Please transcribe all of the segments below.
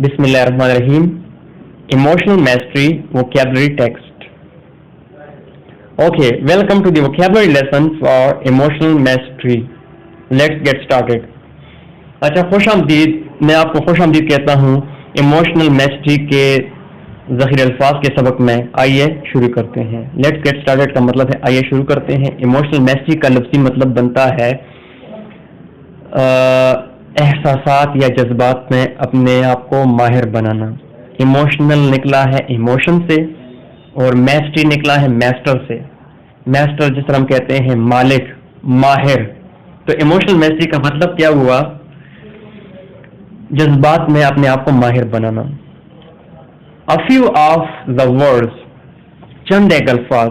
Bismillahirrahmanirrahim. Emotional mastery vocabulary text. Okay, welcome to the vocabulary lesson for emotional mastery. Let's get started. अच्छा, खुश आमदीद. मैं आपको खुश आमदीद कहता हूँ इमोशनल मैस्ट्री के ज़ख़ीर अल्फाज के सबक में. आइए शुरू करते हैं. लेट्स गेट स्टार्टेड का मतलब है आइए शुरू करते हैं. इमोशनल मैस्ट्री का लफ्ज़ी मतलब बनता है एहसासात या जज्बात में अपने आप को माहिर बनाना. इमोशनल निकला है इमोशन से और मैस्ट्री निकला है मास्टर से. मास्टर जिस तरह हम कहते हैं मालिक, माहिर. तो इमोशनल मैस्ट्री का मतलब क्या हुआ? जज्बात में अपने आप को माहिर बनाना. A few of the words, चंद एक अल्फाज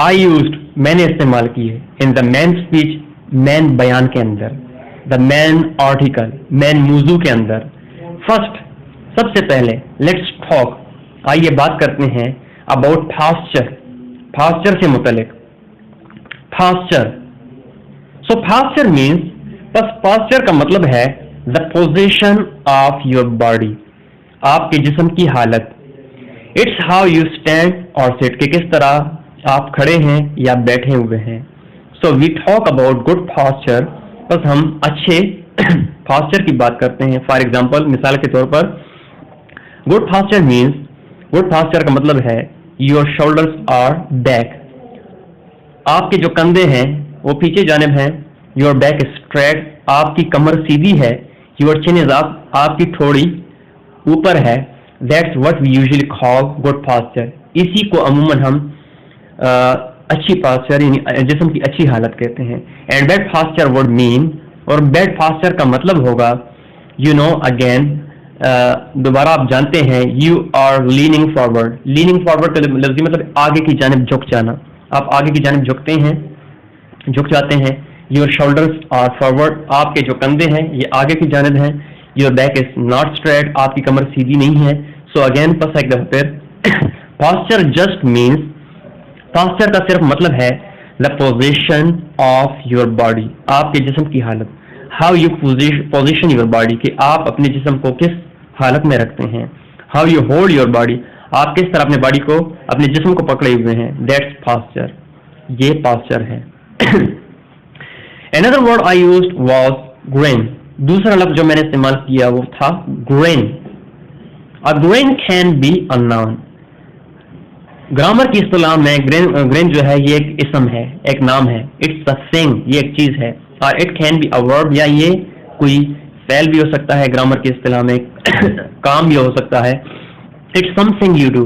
I used, मैंने इस्तेमाल किए in the main speech, man बयान के अंदर, the main article, मैन मौजू के अंदर. फर्स्ट, सबसे पहले let's talk, आइए बात करते हैं about posture, posture से मुतलिक. posture, so posture means, बस posture का मतलब है the position of your body, आपके जिस्म की हालत. It's how you stand or sit, कि किस तरह आप खड़े हैं या बैठे हुए हैं. So we talk about good posture, बस हम अच्छे posture की बात करते हैं. फॉर एग्जाम्पल, मिसाल के तौर पर good posture means, good posture का मतलब है योर शोल्डर्स आर बैक, आपके जो कंधे हैं वो पीछे जानिब हैं. योर बैक स्ट्रेट, आपकी कमर सीधी है. योर चिन इज अप, आपकी ठोड़ी ऊपर है. That's what we usually call good posture. इसी को अमूमन हम अच्छी posture यानी जिस्म की अच्छी हालत कहते हैं. And bad posture would mean, और बैड posture का मतलब होगा यू नो अगेन, दोबारा आप जानते हैं, you are leaning forward. Leaning forward का लफ्ज़ी मतलब आगे की जानिब झुक जाना. आप आगे की जानिब झुकते हैं, झुक जाते हैं. योर शोल्डर्स आर फॉरवर्ड, आपके जो कंधे हैं ये आगे की जानिब हैं. Your back is not straight, आपकी कमर सीधी नहीं है. सो अगेन बस एक दफा फिर posture जस्ट मीन्स, posture का सिर्फ मतलब है the position of your body, आपके जिस्म की हालत. How you position your body, कि आप अपने जिस्म को किस हालत में रखते हैं. How you hold your body, आप किस तरह अपने बॉडी को, अपने जिस्म को पकड़े हुए हैं. दैट्स posture, ये posture है. Another word I used was grain. दूसरा लफ्ज जो मैंने इस्तेमाल किया वो था grain. A grain can be a noun. Grammar की इस्तिलाह में ग्रेन जो है ये एक इसम है, एक नाम है. इट्स अ थिंग, ये एक चीज है. और it can be a verb, या ये कोई फेल भी हो सकता है ग्रामर की इस्तिलाह में. काम भी हो सकता है. इट्स समथिंग यू डू,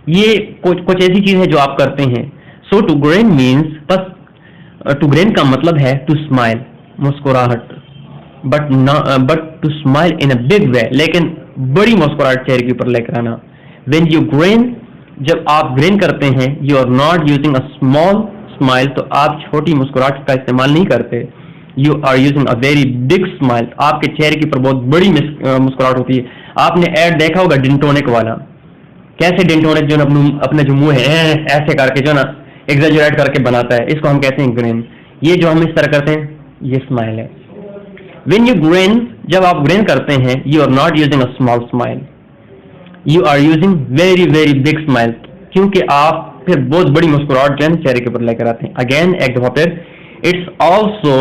ये कुछ ऐसी चीज है जो आप करते हैं. सो टू ग्रेन मीन्स, बस टू ग्रेन का मतलब है टू स्माइल, मुस्कुराहट. But to smile in a big way, लेकिन बड़ी मुस्कुराहट चेहरे के ऊपर लेकर आना. व्हेन यू ग्रेन, जब आप ग्रेन करते हैं, you are not using a small smile, तो आप छोटी मुस्कुराहट का इस्तेमाल नहीं करते. You are using a very big smile, आपके चेहरे के ऊपर बहुत बड़ी मुस्कुराहट होती है. आपने ऐड देखा होगा डिंटोनिक वाला, कैसे डिंटोनिक जो अपने जो मुंह है ऐसे करके जो ना एग्जैजरेट करके बनाता है, इसको हम कहते हैं ग्रेन. ये जो हम इस तरह करते हैं ये स्माइल है. When you grin, जब आप ग्रेन करते हैं, you are not using a small smile, you are using very very big smile, क्योंकि आप फिर बहुत बड़ी मुस्कुराहट जो है चेहरे के ऊपर लेकर आते हैं. अगेन एक दफा फिर, इट्स ऑल्सो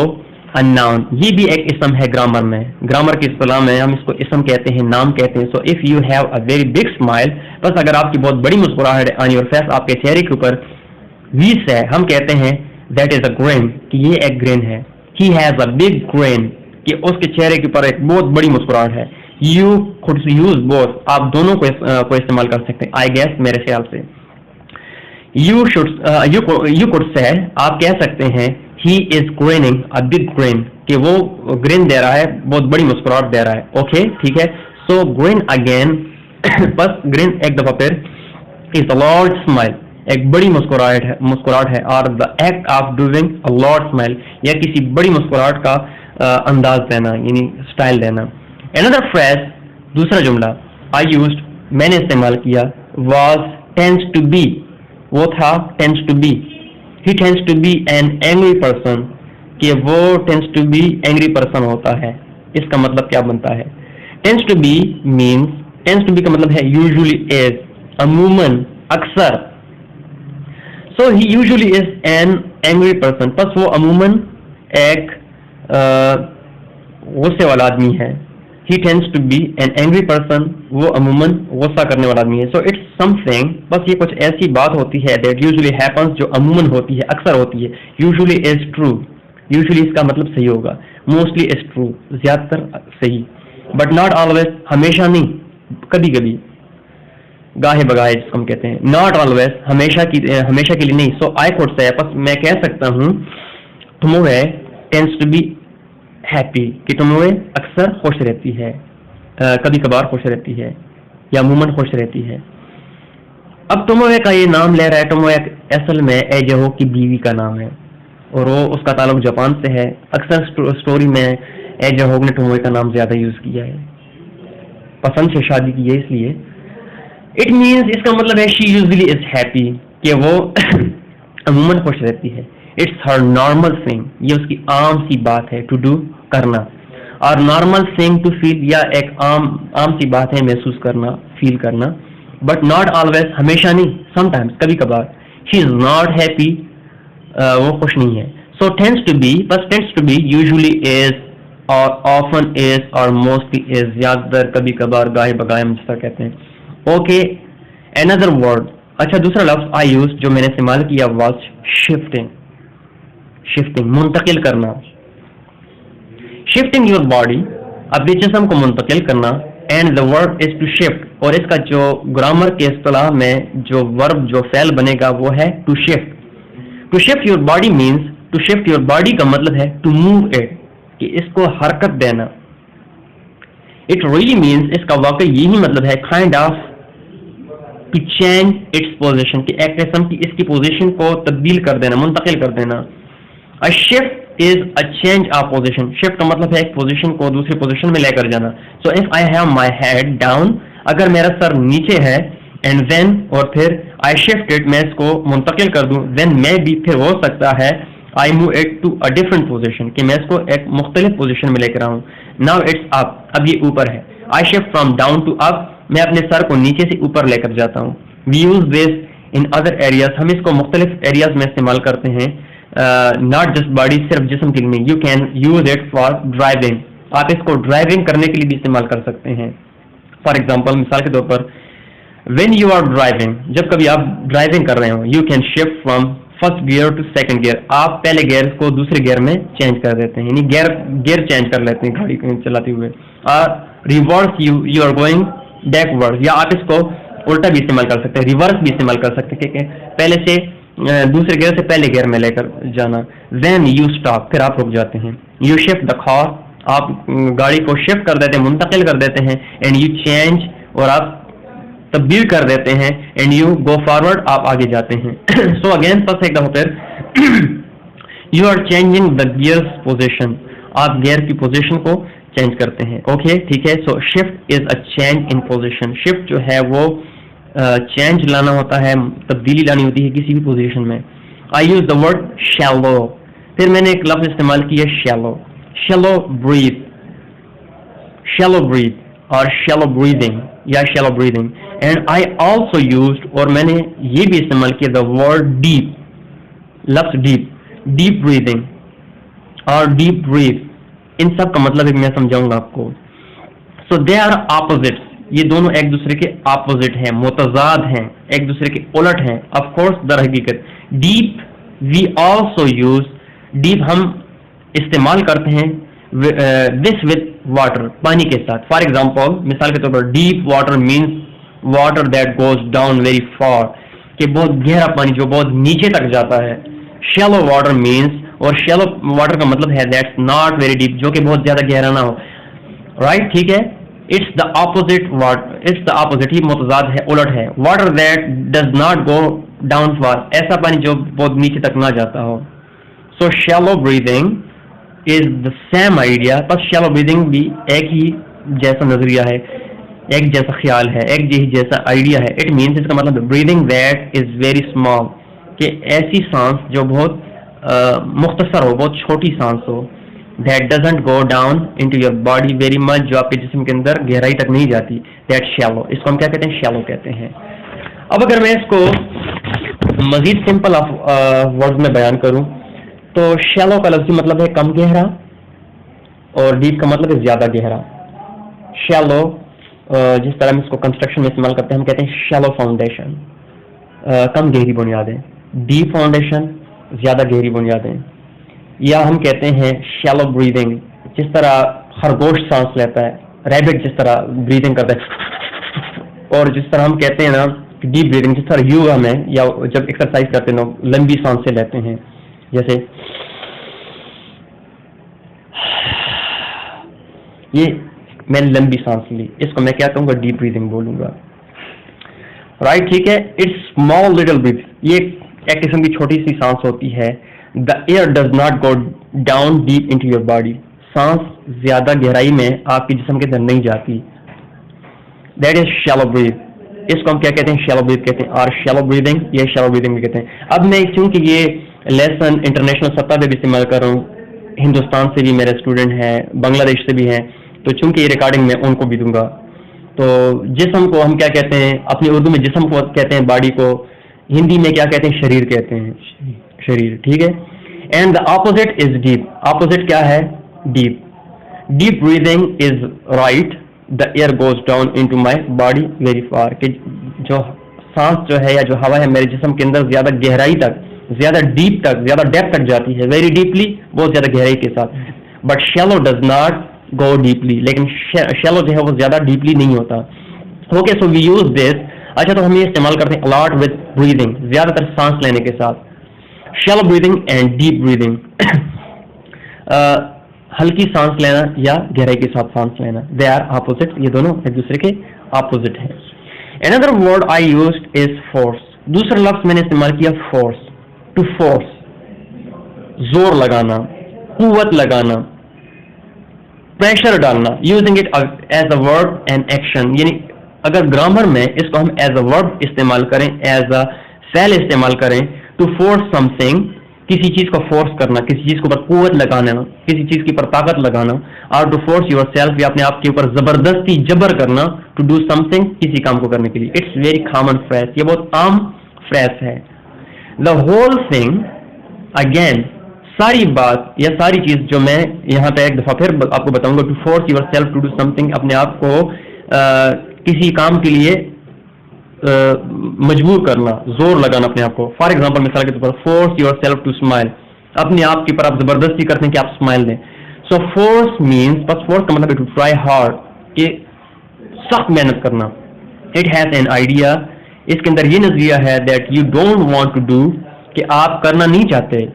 अ नाउन, ये भी एक इसम है ग्रामर में. ग्रामर की इस्तिलाह में हम इसको इसम कहते हैं, नाम कहते हैं. सो if you have a very big smile, बस अगर आपकी बहुत बड़ी मुस्कुराहट है ऑन योर फेस, आपके चेहरे के ऊपर वीस है, हम कहते हैं दैट इज अ ग्रेन, कि ये एक ग्रेन है. He has a big grain, कि उसके चेहरे के ऊपर एक बहुत बड़ी मुस्कुराहट है. यू कुड यूज बोथ, आप दोनों को इस्तेमाल कर सकते हैं. आई गेस, मेरे ख्याल से यू कुड से, आप कह सकते हैं he is graining a big grain, कि वो ग्रेन दे रहा है, बहुत बड़ी मुस्कुराहट दे रहा है. ओके, ठीक है. सो ग्रेन अगेन, बस ग्रेन एक दफा फिर, इज अ लार्ज स्माइल, एक बड़ी मुस्कुराहट है. और the act of doing a large smile, या किसी बड़ी मुस्कुराहट का अंदाज देना, यानी स्टाइल देना. Another phrase, दूसरा जुमला I used, मैंने इस्तेमाल किया, was tends to be, वो था tends to be. He tends to be an angry person, कि वो tends to be angry person होता है. इसका मतलब क्या बनता है? Tends to be means tends to be का मतलब है यूजुअली इज, अमूमन, अक्सर। So he usually is an angry person, बस वो अमूमन एक गुस्से वाला आदमी है। He tends to be an angry person, वो अमूमन गुस्सा करने वाला आदमी है। सो इट्स समथिंग, बस ये कुछ ऐसी बात होती है दैट यूजुअली हैपन्स, जो अमूमन होती है, अक्सर होती है। यूजुअली इज ट्रू, यूजुअली इसका मतलब सही होगा। मोस्टली इज ट्रू, ज्यादातर सही। बट नॉट ऑलवेज, हमेशा नहीं, कभी कभी, गाहे बगाहे जिसको हम कहते हैं। नॉट ऑलवेज, हमेशा के लिए नहीं। सो आई कुड से, बस मैं कह सकता हूँ टुमोवे टेंड्स टू बी हैप्पी, कि टुमोवे अक्सर खुश रहती है, कभी कभार खुश रहती है, या अमूमन खुश रहती है। अब टुमोवे का ये नाम ले रहा है, टुमोवे असल में एजहो की बीवी का नाम है, और वो उसका ताल्लुक जापान से है। अक्सर स्टोरी में एजहो ने टुमोवे का नाम ज्यादा यूज किया है, पसंद से शादी की है इसलिए। इट मीन्स, इसका मतलब है शी यूजुअली इज हैप्पी, कि वो अमूमन खुश रहती है। इट्स हर नॉर्मल थिंग, ये उसकी आम सी बात है, टू डू, करना। और नॉर्मल थिंग टू फील, या एक आम सी बात है महसूस करना, फील करना। बट नॉट ऑलवेज, हमेशा नहीं, समटाइम्स, कभी कभार। शी इज नॉट हैप्पी, वो खुश नहीं है। सो टेंड्स टू बी, बस tends to be, usually is, और ऑफन इज, और मोस्टली इज, ज्यादातर, कभी कभार, गाहे बगाहे हम जिसका कहते हैं। ओके, अनदर वर्ड, अच्छा दूसरा लफ्ज आई यूज जो मैंने इस्तेमाल किया वाज शिफ्टिंग। शिफ्टिंग, मुंतकिल करना। शिफ्टिंग योर बॉडी, अपने जिस्म को मुंतकिल करना। And the verb is to shift, और इसका जो ग्रामर के इस्तिलाह में जो वर्ब, जो फेल बनेगा वो है to shift. To shift your body means, to shift your body का मतलब है टू मूव इट, कि इसको हरकत देना। इट रियली मीन्स, इसका वाकई यही मतलब है, kind of to change its position, कि एक किस्म की इसकी पोजीशन को तब्दील कर देना, मुंतकिल कर देना। अ shift is a change of position, shift का मतलब है एक पोजीशन को दूसरी पोजीशन में लेकर जाना। So if I have my head down, अगर मेरा सर नीचे है, एंड देन, और फिर आई शिफ्ट इट, मैं इसको मुंतकिल कर दूं, देन मैं भी, फिर हो सकता है I move it to a different position, कि मैं इसको एक मुख्तलिफ पोजीशन में लेकर आऊं। नाउ इट्स अप, अब ये ऊपर है। I shift from down to up, मैं अपने सर को नीचे से ऊपर लेकर जाता हूँ। We use this in other areas, हम इसको मुख्तलिफ एरियाज में इस्तेमाल करते हैं, नॉट जस्ट बॉडी, सिर्फ जिस्म के लिए नहीं। You can use it for driving, आप इसको ड्राइविंग करने के लिए भी इस्तेमाल कर सकते हैं। फॉर एग्जाम्पल, मिसाल के तौर पर, वेन यू आर ड्राइविंग, जब कभी आप ड्राइविंग कर रहे हो, you can shift from first gear to second gear, आप पहले गियर को दूसरे गियर में चेंज कर देते हैं, यानी गियर चेंज कर लेते हैं गाड़ी चलाते हुए। और reverse, you are going backward, या आप इसको उल्टा भी इस्तेमाल कर सकते हैं, रिवर्स भी इस्तेमाल कर सकते हैं, ठीक है, पहले से दूसरे गियर से पहले गियर में लेकर जाना। देन यू स्टॉप, फिर आप रुक जाते हैं। यू शिफ्ट द कार, आप गाड़ी को शिफ्ट कर देते हैं, मुंतकिल कर देते हैं। एंड यू चेंज, और आप तब्दील कर देते हैं। एंड यू गो फॉरवर्ड, आप आगे जाते हैं। सो अगेन, फर्स्ट एक दफा फिर, you are changing the gears position, आप गियर की पोजीशन को चेंज करते हैं। ओके, ठीक है। So shift is a change in position, shift जो है वो चेंज लाना होता है, तब्दीली लानी होती है किसी भी पोजीशन में। I use the word shallow, फिर मैंने एक लफ्ज इस्तेमाल किया shallow. Shallow breath, shallow breath, और शैलो ब्रीदिंग, या shallow breathing. And I also used, और मैंने ये भी इस्तेमाल किया, द वर्ड डीप, लफ्ज डीप, डीप ब्रीदिंग और डीप ब्रीथ। इन सब का मतलब मैं समझाऊंगा आपको। सो दे आर ऑपोजिट्स, ये दोनों एक दूसरे के ऑपोजिट हैं, मुतजाद हैं, एक दूसरे के उलट हैं। ऑफ कोर्स, दर हकीकत deep we also use, deep हम इस्तेमाल करते हैं दिस विद वाटर, पानी के साथ। फॉर एग्जाम्पल, मिसाल के तौर पर, deep water means water that goes down very far, कि बहुत गहरा पानी जो बहुत नीचे तक जाता है। शैलो वाटर मीन्स, और शैलो वाटर का मतलब है दैट्स नॉट वेरी डीप, जो कि बहुत ज्यादा गहरा ना हो। राइट, ठीक है। It's the opposite water, it's the opposite, ही मुतजाद है, उलट है। Water that does not go down far, ऐसा पानी जो बहुत नीचे तक ना जाता हो। So shallow breathing is the same idea, बस शैलो ब्रीदिंग भी एक ही जैसा नजरिया है, एक जैसा ख्याल है, एक जैसा आइडिया है। इट मीन्स, इसका मतलब breathing that is very small, कि ऐसी सांस जो बहुत मुख्तसर हो, बहुत छोटी सांस हो। That doesn't go down into your body very much, जो आपके जिस्म के अंदर गहराई तक नहीं जाती, दैट शैलो, इसको हम क्या कहते हैं, शैलो कहते हैं। अब अगर मैं इसको मजीद सिंपल वर्ड में बयान करूं तो शैलो का लफ्ज़ी मतलब है कम गहरा और डीप का मतलब है ज्यादा गहरा। शैलो जिस तरह हम इसको कंस्ट्रक्शन में इस्तेमाल करते हैं हम कहते हैं शैलो फाउंडेशन, कम गहरी बुनियादें, डीप फाउंडेशन ज्यादा गहरी बुनियादें, या हम कहते हैं शैलो ब्रीदिंग, जिस तरह खरगोश सांस लेता है, रैबिट जिस तरह ब्रीदिंग करता है, और जिस तरह हम कहते हैं ना डीप ब्रीदिंग, जिस तरह योगा में या जब एक्सरसाइज करते हैं लोग लंबी सांस से लेते हैं, जैसे ये मैंने लंबी सांस ली, इसको मैं क्या कहूँगा, डीप ब्रीदिंग बोलूंगा, राइट, ठीक है। इट्स स्मॉल लिटिल ब्रीथ, ये एक किस्म की छोटी सी सांस होती है। The air does not go down deep into your body, सांस ज्यादा गहराई में आपके जिस्म के अंदर नहीं जाती, दैट इज शैलो ब्रीथ, इसको हम क्या कहते हैं, शैलो ब्रीथ कहते हैं, और शैलो ब्रीदिंग ये शैलो ब्रीदिंग भी कहते हैं। अब मैं चूंकि ये लेसन इंटरनेशनल सतह पे भी इस्तेमाल कर रहा हूँ, हिंदुस्तान से भी मेरे स्टूडेंट हैं, बांग्लादेश से भी हैं, तो चूंकि ये रिकॉर्डिंग मैं उनको भी दूंगा, तो जिस्म को हम क्या कहते हैं, अपनी उर्दू में जिस्म को कहते हैं बॉडी को, हिंदी में क्या कहते हैं, शरीर कहते हैं, शरीर, ठीक है। And the opposite is deep, opposite क्या है, deep, deep breathing is right, the air goes down into my body very far, कि जो सांस जो है या जो हवा है मेरे जिस्म के अंदर ज्यादा गहराई तक, ज्यादा डीप तक, ज्यादा डेप्थ तक जाती है, वेरी डीपली, बहुत ज्यादा गहराई के साथ, but shallow does not go deeply, लेकिन शैलो जो है वो ज्यादा डीपली नहीं होता। Okay, so we use this, अच्छा तो हम ये इस्तेमाल करते हैं अलॉट विद ब्रीदिंग, ज्यादातर सांस लेने के साथ, shallow breathing and deep breathing, हल्की सांस लेना या गहराई के साथ सांस लेना, दे आर ऑपोजिट, ये दोनों एक दूसरे के ऑपोजिट है। Another word I used is force, दूसरा लफ्ज मैंने इस्तेमाल किया फोर्स, टू फोर्स, जोर लगाना, कुव्वत लगाना, प्रेशर डालना, using it as a verb and action, यानी अगर ग्रामर में इसको हम एज अ वर्ब इस्तेमाल करें, एज अ फेल इस्तेमाल करें, टू फोर्स समथिंग, किसी चीज को फोर्स करना, किसी चीज के ऊपर कुव्वत लगाना, किसी चीज के ऊपर ताकत लगाना, और टू फोर्स योर सेल्फ, या अपने आप के ऊपर जबरदस्ती जबर करना, टू डू समथिंग, किसी काम को करने के लिए। इट्स वेरी कॉमन फ्रेज, ये बहुत आम फ्रेज है। द होल थिंग, अगेन सारी बात या सारी चीज जो मैं यहाँ पे एक दफा फिर आपको बताऊंगा, to force yourself to do something, अपने आप को किसी काम के लिए मजबूर करना, जोर लगाना अपने आप को। फॉर एग्जाम्पल, मिसाल के तौर पर force yourself to smile, अपने आप के ऊपर आप जबरदस्ती करते हैं कि आप स्माइल दें। सो फोर्स मीन्स, बस फोर्स का मतलब है टू ट्राई हार्ड, कि सख्त मेहनत करना। इट हैज एन आइडिया, इसके अंदर ये नजरिया है that you don't want to do, कि आप करना नहीं चाहते,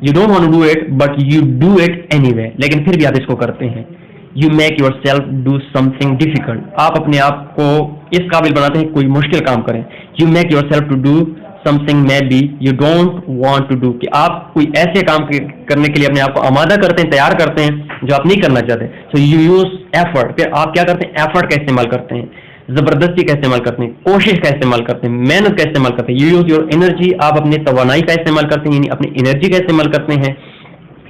you don't want to do it but you do it anyway, लेकिन फिर भी आप इसको करते हैं। You make yourself do something difficult, आप अपने आप को इस काबिल बनाते हैं कोई मुश्किल काम करें। You make yourself to do something maybe you don't want to do, कि आप कोई ऐसे काम करने के लिए अपने आप को आमादा करते हैं, तैयार करते हैं जो आप नहीं करना चाहते। सो यू यूज एफर्ट, फिर आप क्या करते हैं, एफर्ट का इस्तेमाल करते हैं, जबरदस्ती का इस्तेमाल करते हैं, कोशिश का इस्तेमाल करते हैं, मेहनत का इस्तेमाल करते हैं। यू यूज योर एनर्जी, आप अपनी तवानाई का इस्तेमाल करते हैं, यानी अपनी एनर्जी का इस्तेमाल करते हैं।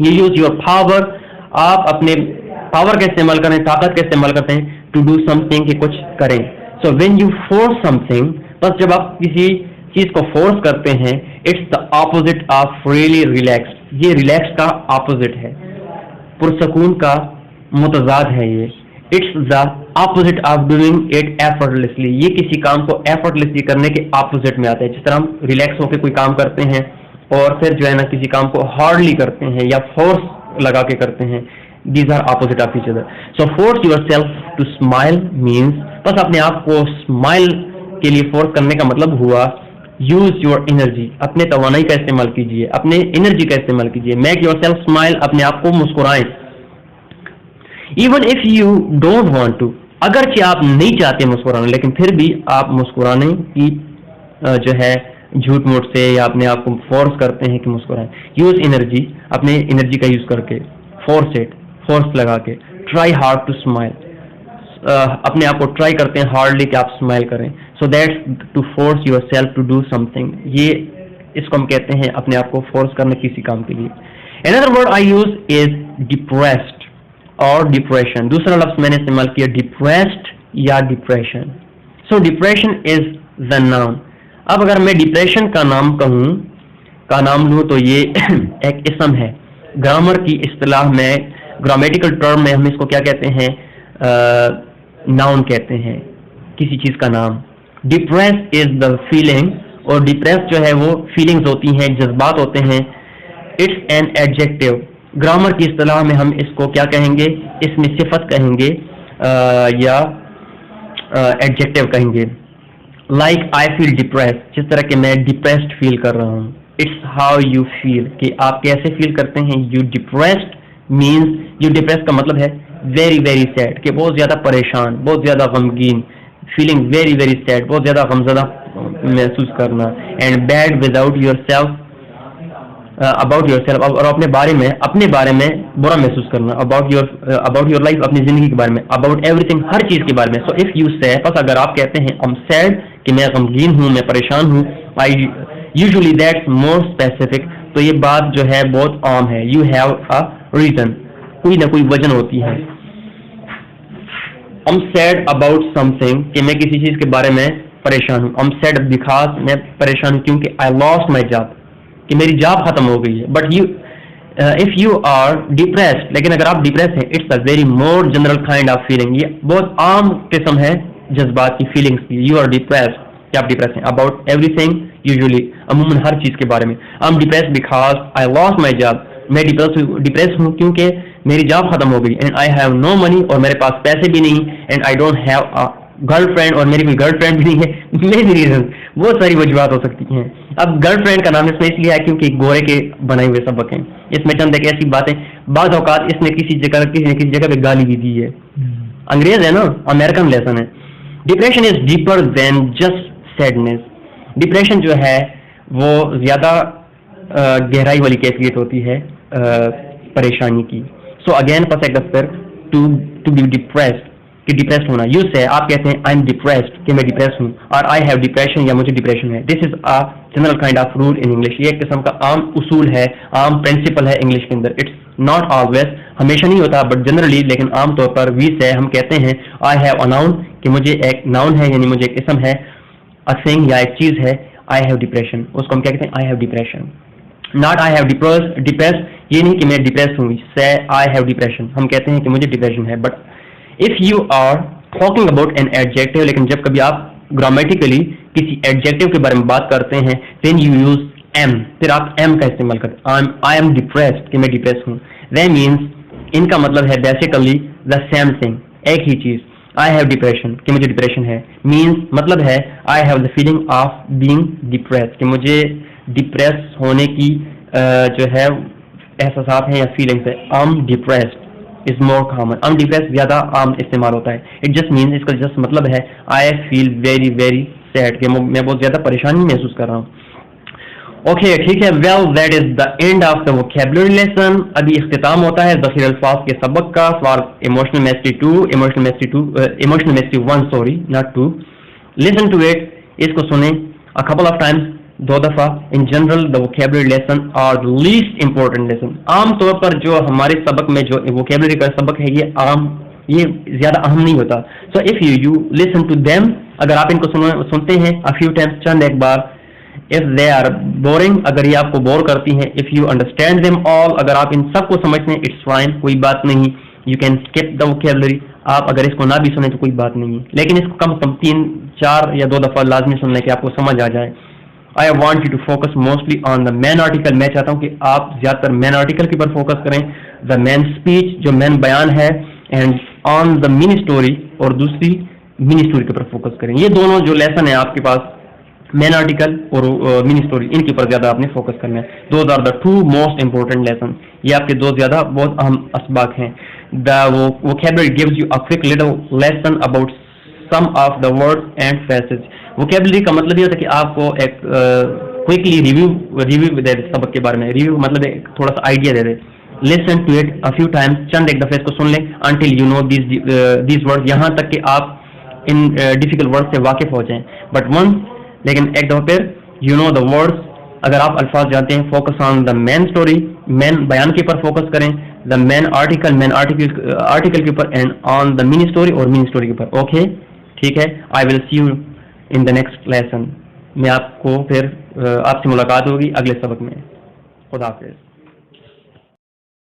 यू यूज योर पावर, आप अपने पावर का इस्तेमाल करें, ताकत का इस्तेमाल करते हैं, टू डू समथिंग, कि कुछ करें। So when you force something, बस जब आप किसी चीज को फोर्स करते हैं, it's the opposite of really relax, ये रिलैक्स का ऑपोजिट है, पुरसकून का मुतजाद है ये। It's the opposite of doing it effortlessly, ये किसी काम को एफर्टलेसली करने के ऑपोजिट में आता है। जिस तरह हम रिलैक्स होकर कोई काम करते हैं और फिर जो है ना किसी काम को हार्डली करते हैं या फोर्स लगा के करते हैं, these are opposite of each other. So force yourself to smile means, बस अपने आप को स्माइल के लिए फोर्स करने का मतलब हुआ यूज योर एनर्जी, अपने तवानाई का इस्तेमाल कीजिए, अपने एनर्जी का इस्तेमाल कीजिए। मेक योर सेल्फ स्माइल, अपने आप को मुस्कुराएं। Even if you don't want to, अगरचे आप नहीं चाहते मुस्कुराना, लेकिन फिर भी आप मुस्कुराने की जो है झूठ मूठ से या अपने आप को फोर्स करते हैं कि मुस्कुराएं। यूज एनर्जी, अपने एनर्जी का यूज करके, फोर्स इट, फोर्स लगा के। ट्राई हार्ड टू स्माइल, अपने आप को ट्राई करते हैं हार्डली कि आप स्माइल करें। So that's to force yourself to do something, ये इसको हम कहते हैं अपने आप को फोर्स करना किसी काम के लिए। Another word I use is depressed और डिप्रेशन। दूसरा लफ्ज मैंने इस्तेमाल किया डिप्रेस्ड या depression. So depression is the noun. अब अगर मैं डिप्रेशन का नाम लूँ तो ये एक इसम है। ग्रामर की इस्तिलाह में, ग्रामेटिकल टर्म में हम इसको क्या कहते हैं? नाउन कहते हैं, किसी चीज का नाम। डिप्रेस इज द फीलिंग, और डिप्रेस जो है वो फीलिंग्स होती हैं, जज्बात होते हैं। It's an adjective. ग्रामर की इस्तिलाह में हम इसको क्या कहेंगे? इसमें सिफत कहेंगे या एडजेक्टिव कहेंगे। लाइक आई फील डिप्रेस, जिस तरह के मैं डिप्रेस्ड फील कर रहा हूँ। इट्स हाउ यू फील, कि आप कैसे फील करते हैं। You depressed means, you depress का मतलब है वेरी वेरी सैड, कि बहुत ज्यादा परेशान, बहुत ज्यादा गमगीन, फीलिंग वेरी वेरी सैड, बहुत ज्यादा गमज़दा महसूस करना। And bad without your self, about your self, और अपने बारे में बुरा महसूस करना। अबाउट योर लाइफ, अपनी जिंदगी के बारे में। अबाउट एवरीथिंग, हर चीज के बारे में। सो इफ यू से, बस अगर आप कहते हैं आई एम सैड, कि मैं गमगीन हूँ, मैं परेशान हूँ, I usually that's more specific, तो ये बात जो है बहुत आम है। यू हैव अ रीजन, कोई ना कोई वजह होती है। I am sad about something, कि मैं किसी चीज के बारे में परेशान हूँ। आई एम सैड बिकॉज, मैं परेशान हूँ क्योंकि आई लॉस्ट माई जॉब, कि मेरी जॉब खत्म हो गई है। But if you are depressed, लेकिन अगर आप डिप्रेस हैं, it's a very more general kind of feeling, ये बहुत आम किस्म है जज्बात की, फीलिंग्स की। यू आर डिप्रेस्ड, कि आप डिप्रेस हैं। अबाउट एवरीथिंग, यूजुअली, अमूमन हर चीज के बारे में। I am depressed because I lost my job, मैं डिप्रेस हूँ क्योंकि मेरी जॉब खत्म हो गई। And I have no money, और मेरे पास पैसे भी नहीं। And I don't have a girlfriend, और मेरी कोई गर्लफ्रेंड भी नहीं है। मेनी रीजन, बहुत सारी वजूहत हो सकती हैं। अब गर्लफ्रेंड का नाम इसमें इसलिए है क्योंकि गोरे के बनाए हुए सबक हैं। इसमें चंद एक ऐसी बातें, बाज़ औकात इसने किसी न किसी जगह पे गाली भी दी है। अंग्रेज है ना, अमेरिकन लेसन है। Depression is deeper than just sadness. Depression जो है वो ज्यादा गहराई वाली कैफियत होती है परेशानी की। सो अगेन फर्स्ट एक दफतर, टू बी डिप्रेस्ड, कि डिप्रेस्ड होना। यू से, आप कहते हैं आई एम डिप्रेस्ड, कि मैं डिप्रेस हूँ, और आई हैव डिप्रेशन, या मुझे डिप्रेशन है। This is a general kind of rule in English. ये एक किस्म का आम उसूल है, आम प्रिंसिपल है इंग्लिश के अंदर। इट्स नॉट ऑलवेज, हमेशा नहीं होता, बट जनरली, लेकिन आमतौर पर वी से हम कहते हैं आई हैव अ नाउन, कि मुझे एक नाउन है, यानी मुझे एक इसम है, अ थिंग या एक चीज है। आई हैव डिप्रेशन, उसको हम क्या कहते हैं? I have depression. Not I have depress, ये नहीं कि मैं डिप्रेस हूँ। से आई हैव डिप्रेशन, हम कहते हैं कि मुझे डिप्रेशन है। But if you are talking about an adjective, लेकिन जब कभी आप ग्रामेटिकली किसी एडजेक्टिव के बारे में बात करते हैं, देन यू यूज एम, फिर आप एम का इस्तेमाल करते हैं। आई एम डिप्रेस्ड, कि मैं डिप्रेस हूँ। दैट मीन्स, इनका मतलब है बेसिकली द सेम थिंग, एक ही चीज। आई हैव डिप्रेशन, कि मुझे डिप्रेशन है, मीन्स मतलब है I have the feeling of being depressed, कि मुझे डिप्रेस होने की जो है एहसास है या फीलिंग्स है। आई am depressed is more common, I am depressed ज्यादा आम इस्तेमाल होता है। इट जस्ट मीन्स, इसका जस्ट मतलब है I feel very very sad, कि मैं बहुत ज्यादा परेशानी महसूस कर रहा हूँ। ओके, ठीक है। Well, that is the end of the vocabulary lesson. अभी इख्तिताम होता है ज़ख़ीर अल्फाज के सबक का। For emotional mastery 2, emotional mastery 1, sorry, not 2। Listen to it, इसको सुने अ कपल ऑफ टाइम्स, 2 दफा। In general the vocabulary lesson are least important lesson. आमतौर पर जो हमारे सबक में जो वोकैबुलरी का सबक है, ये ज्यादा अहम नहीं होता। So if you listen to them, अगर आप इनको सुनते हैं अ फ्यू टाइम्स, चंद एक बार। इफ दे आर बोरिंग, अगर ये आपको बोर करती हैं। If you understand them all, अगर आप इन सबको समझते हैं, इट्स फाइन, कोई बात नहीं। You can skip the vocabulary, आप अगर इसको ना भी सुने तो कोई बात नहीं है, लेकिन इसको कम से कम 3, 4 या 2 दफा लाजमी सुनने के आपको समझ आ जाए। I want you to focus mostly on the main article. मैं चाहता हूँ कि आप ज्यादातर मैन आर्टिकल के ऊपर फोकस करें। द मैन स्पीच, जो मैन बयान है, and on the mini story, और दूसरी मिनी स्टोरी के ऊपर फोकस करें। ये दोनों जो लेसन है आपके पास, मैन आर्टिकल और मिनी स्टोरी, इनके ऊपर ज्यादा आपने फोकस करना है। Those are the 2 most important lesson. ये आपके 2 ज्यादा बहुत अहम असबाक हैं। The vocabulary gives you a quick little lesson about some of the words and phrases. Vocabulary का मतलब ये होता है कि आपको एक क्विकली रिव्यू दे दे सबक के बारे में। रिव्यू मतलब एक थोड़ा सा आइडिया दे दे। Listen to it a few times, चंद एक दफे इसको सुन लें। Until you know these words, यहाँ तक कि आप इन डिफिकल्ट वर्ड से वाकिफ हो जाएं। बट वंस, लेकिन एक दफा फिर, यू नो द वर्ड्स, अगर आप अल्फाज जानते हैं। Focus on the man story, man बयान के ऊपर फोकस करें। द मैन आर्टिकल के ऊपर, and on the mini story और मिनी स्टोरी के ऊपर। ओके, ठीक है। I will see you in the next lesson. मैं आपको फिर आपसे मुलाकात होगी अगले सबक में। खुदा हाफिज़।